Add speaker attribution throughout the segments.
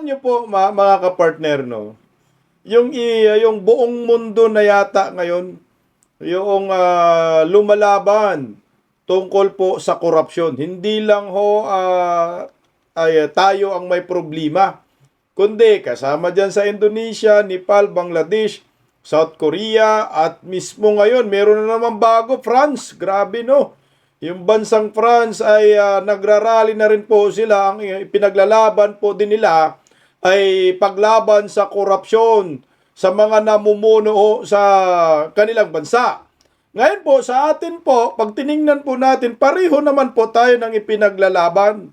Speaker 1: Alam niyo po, mga kapartner, no? Yung buong mundo na yata ngayon, yung lumalaban tungkol po sa korupsyon. Hindi lang ho tayo ang may problema, kundi kasama dyan sa Indonesia, Nepal, Bangladesh, South Korea, at mismo ngayon, meron na naman bago, France. Grabe, no? Yung bansang France ay nagrarally na rin po sila. Ang pinaglalaban po din nila ay paglaban sa korupsyon sa mga namumuno sa kanilang bansa. Ngayon po, sa atin po, pag tiningnan po natin, pareho naman po tayo ng ipinaglalaban.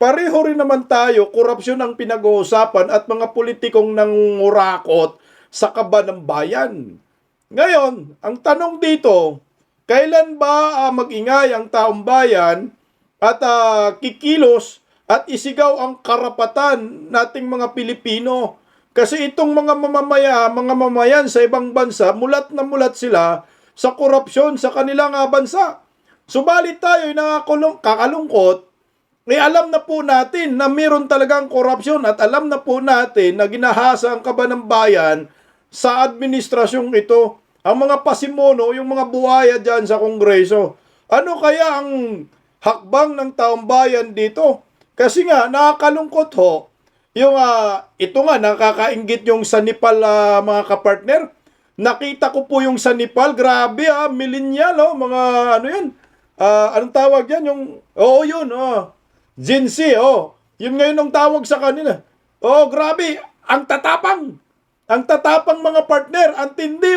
Speaker 1: Pareho rin naman tayo, korupsyon ang pinag-uusapan at mga politikong nangurakot sa kaba ng bayan. Ngayon, ang tanong dito, kailan ba mag-ingay ang taong bayan at kikilos at isigaw ang karapatan nating mga Pilipino? Kasi itong mga mamayan sa ibang bansa, mulat na mulat sila sa korupsyon sa kanilang bansa. Subalit tayo ay kakalungkot, alam na po natin na meron talagang korupsyon at alam na po natin na ginahasa ang kaba ng bayan sa administrasyong ito. Ang mga pasimono, yung mga buhaya dyan sa Kongreso. Ano kaya ang hakbang ng taong bayan dito? Kasi nga, nakakalungkot ho. Yung, ito nga, nakakaingit yung sa Nepal, mga kapartner. Nakita ko po yung sa Nepal. Grabe, millennial, mga ano yan. Anong tawag yan? Yun, Gen Z, Yun ngayon ang tawag sa kanila. Grabe, ang tatapang. Ang tatapang mga partner, ang tindi,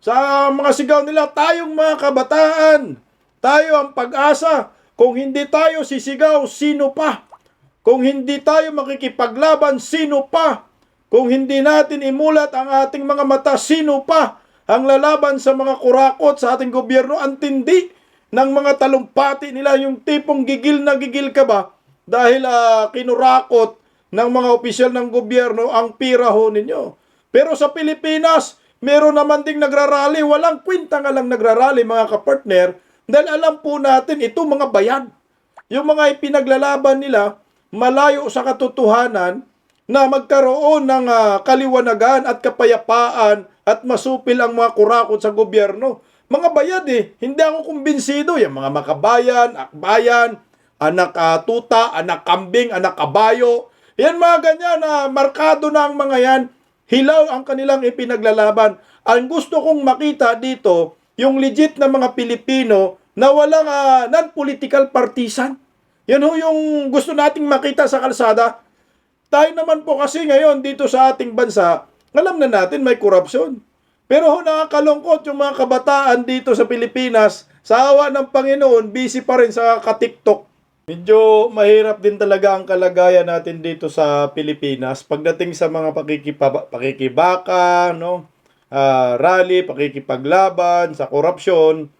Speaker 1: Sa mga sigaw nila, tayong mga kabataan, tayo ang pag-asa. Kung hindi tayo sisigaw, sino pa? Kung hindi tayo makikipaglaban, sino pa? Kung hindi natin imulat ang ating mga mata, sino pa? Ang lalaban sa mga kurakot sa ating gobyerno, ang tindi ng mga talumpati nila, yung tipong gigil na gigil ka ba? Dahil kinurakot ng mga opisyal ng gobyerno ang pira ho ninyo. Pero sa Pilipinas, meron naman ding nagrarally, walang kwenta nga lang nagrarally, mga kapartner, dahil alam po natin, ito mga bayan. Yung mga ipinaglalaban nila, malayo sa katotohanan na magkaroon ng kaliwanagan at kapayapaan at masupil ang mga kurakot sa gobyerno. Mga bayad hindi ako kumbinsido. Yung mga makabayan, akbayan, anak tuta, anak kambing, anak kabayo. Yan mga ganyan, markado na ang mga yan. Hilaw ang kanilang ipinaglalaban. Ang gusto kong makita dito, yung legit na mga Pilipino na walang non-political partisan. Yan ho yung gusto nating makita sa kalsada. Tayo naman po kasi ngayon dito sa ating bansa, alam na natin may korupsyon. Pero nakakalungkot yung mga kabataan dito sa Pilipinas, sa awa ng Panginoon, busy pa rin sa ka-TikTok. Medyo mahirap din talaga ang kalagayan natin dito sa Pilipinas pagdating sa mga pakikibaka, rally, pakikipaglaban, sa korupsyon.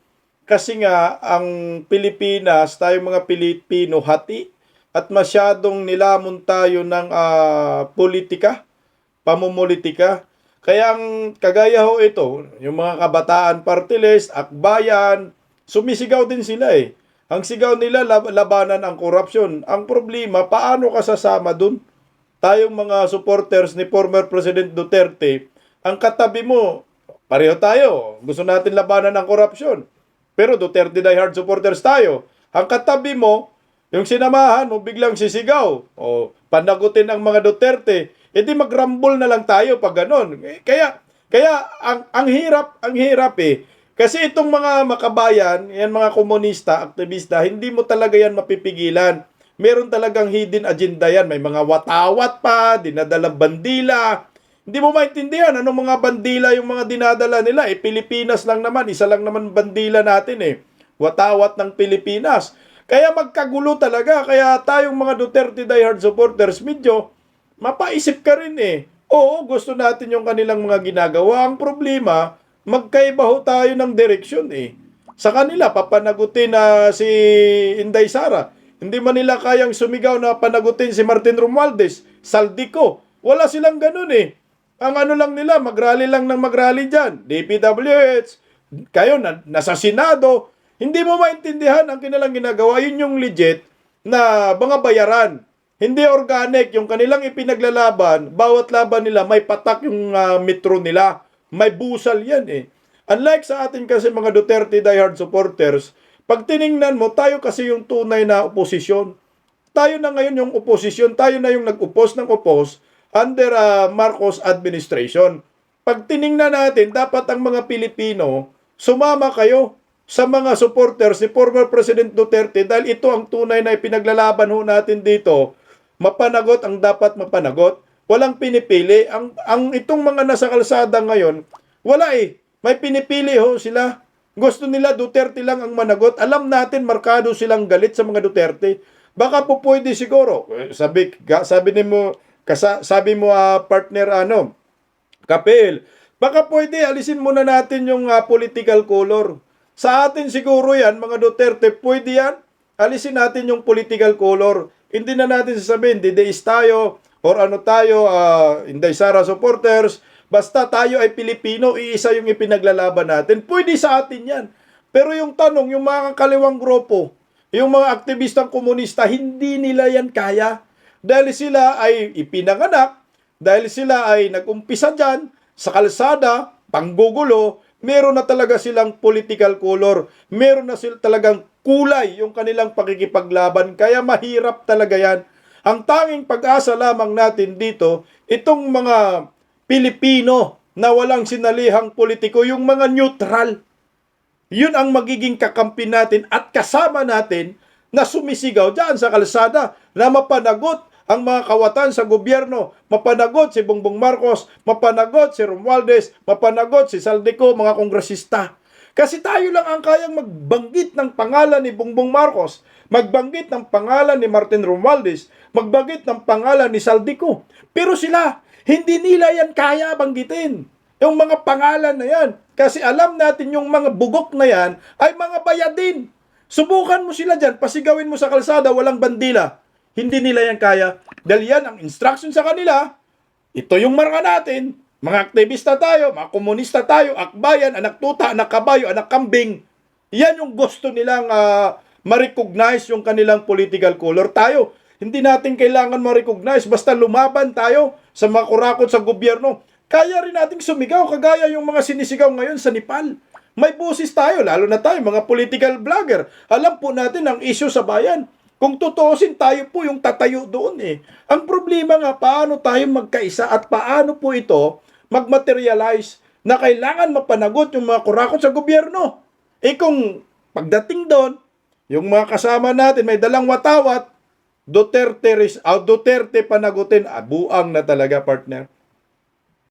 Speaker 1: Kasi nga, ang Pilipinas, tayong mga Pilipino, hati at masyadong nilamon tayo ng politika, pamumulitika. Kaya ang kagaya ho ito, yung mga kabataan party list, akbayan, sumisigaw din sila Ang sigaw nila, labanan ang korupsyon. Ang problema, paano ka sasama dun? Tayong mga supporters ni former President Duterte, ang katabi mo, pareho tayo, gusto natin labanan ang korupsyon. Pero Duterte diehard supporters tayo. Ang katabi mo, yung sinamahan mo, biglang sisigaw. O panagutin ang mga Duterte. Edi magrambol na lang tayo pag ganon. Kaya ang hirap Kasi itong mga makabayan, yan mga komunista, aktivista, hindi mo talaga yan mapipigilan. Meron talagang hidden agenda yan. May mga watawat pa, dinadalang bandila. Hindi mo maintindihan anong mga bandila yung mga dinadala nila. Pilipinas lang naman, isa lang naman bandila natin Watawat ng Pilipinas. Kaya magkagulo talaga. Kaya tayong mga Duterte diehard supporters, medyo mapaisip ka rin Oo, gusto natin yung kanilang mga ginagawa. Ang problema, magkaiba ho tayo ng direksyon Sa kanila, papanagutin na si Inday Sara. Hindi man nila kayang sumigaw na panagutin si Martin Romualdez, Saldico. Wala silang ganun Ang ano lang nila, magrally lang ng magrally dyan. DPWH, kayo nasa Senado. Hindi mo maintindihan ang kanilang ginagawa. Yun yung legit na mga bayaran. Hindi organic. Yung kanilang ipinaglalaban, bawat laban nila, may patak yung metro nila. May busal yan eh. Unlike sa atin kasi mga Duterte diehard supporters, pag tiningnan mo, tayo kasi yung tunay na oposisyon. Tayo na ngayon yung oposisyon, tayo na yung nag-upos ng upos under Marcos administration. Pag tiningnan natin, dapat ang mga Pilipino, sumama kayo sa mga supporters ni former President Duterte dahil ito ang tunay na ipinaglalaban ho natin dito. Mapanagot ang dapat mapanagot. Walang pinipili. Ang itong mga nasa kalsada ngayon, wala eh. May pinipili ho sila. Gusto nila Duterte lang ang managot. Alam natin markado silang galit sa mga Duterte. Baka po pwede siguro. Sabi mo partner Kapil, baka pwede alisin muna natin yung political color. Sa atin siguro yan, mga Duterte, pwede yan. Alisin natin yung political color. Hindi na natin sasabihin, dideis tayo, or ano tayo, Inday Sara supporters. Basta tayo ay Pilipino, iisa yung ipinaglalaban natin. Pwede sa atin yan. Pero yung tanong, yung mga kaliwang grupo, yung mga aktivistang komunista, hindi nila yan kaya. Dahil sila ay ipinanganak, dahil sila ay nag-umpisa dyan, sa kalsada, panggugulo, meron na talaga silang political color. Meron na sila talagang kulay yung kanilang pakikipaglaban. Kaya mahirap talaga yan. Ang tanging pag-asa lamang natin dito, itong mga Pilipino na walang sinalihang politiko, yung mga neutral. Yun ang magiging kakampi natin at kasama natin na sumisigaw dyan sa kalsada na mapanagot ang mga kawatan sa gobyerno, mapanagot si Bongbong Marcos, mapanagot si Romualdez, mapanagot si Saldico, mga kongresista. Kasi tayo lang ang kayang magbanggit ng pangalan ni Bongbong Marcos, magbanggit ng pangalan ni Martin Romualdez, magbanggit ng pangalan ni Saldico. Pero sila, hindi nila yan kaya banggitin. Yung mga pangalan na yan. Kasi alam natin yung mga bugok na yan ay mga bayadin. Subukan mo sila dyan, pasigawin mo sa kalsada, walang bandila. Hindi nila yan kaya. Dahil yan ang instruction sa kanila. Ito yung marka natin. Mga aktivista tayo, mga komunista tayo, akbayan, anak tuta, anak kabayo, anak kambing. Yan yung gusto nilang ma-recognize yung kanilang political color. Tayo, hindi natin kailangan ma-recognize. Basta lumaban tayo sa mga kurakot sa gobyerno. Kaya rin nating sumigaw, kagaya yung mga sinisigaw ngayon sa Nepal. May busis tayo, lalo na tayo, mga political vlogger. Alam po natin ang issue sa bayan. Kung tutuusin, tayo po yung tatayo doon eh. Ang problema nga, paano tayo magkaisa at paano po ito magmaterialize na kailangan mapanagot yung mga kurakot sa gobyerno. Eh kung pagdating doon, yung mga kasama natin may dalang watawat, Duterte panagutin, buang na talaga partner.